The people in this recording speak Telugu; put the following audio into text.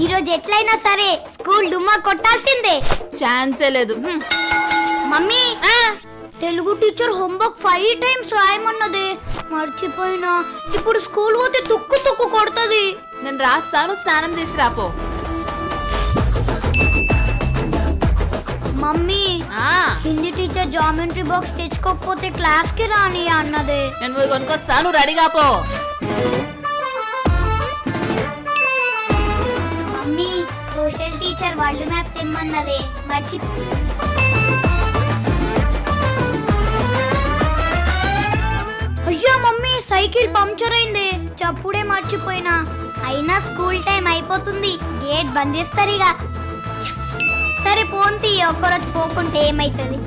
ఈరోజు ఎట్లయినా సరే స్కూల్ డుమ్మా కొట్టాల్సిందే. ఛాన్సే లేదు. Mummy, Telugu teacher homework 5 times రాయమన్నది, మర్చిపోయినా. ఇప్పుడు స్కూల్ పోతే తుక్కు తుక్కు కొడుతుంది. నేను రాస్తాను, స్నానం చేసి రాపో. Mummy, Hindi teacher geometry box తెచ్చుకోకపోతే క్లాస్ కి రాని అన్నదే. నేను పోయి కొనుక్కొస్తాను, రెడీగా పో. Mummy, social teacher world map తెమ్మన్నదే, అయ్యో మమ్మీ, సైకిల్ పంక్చర్ అయింది, చప్పుడే మర్చిపోయినా. అయినా స్కూల్ టైం అయిపోతుంది, గేట్ బంద్ చేస్తారు ఇక. సరే పోంతి, ఒక్కరోజు పోకుంటే ఏమైతుంది.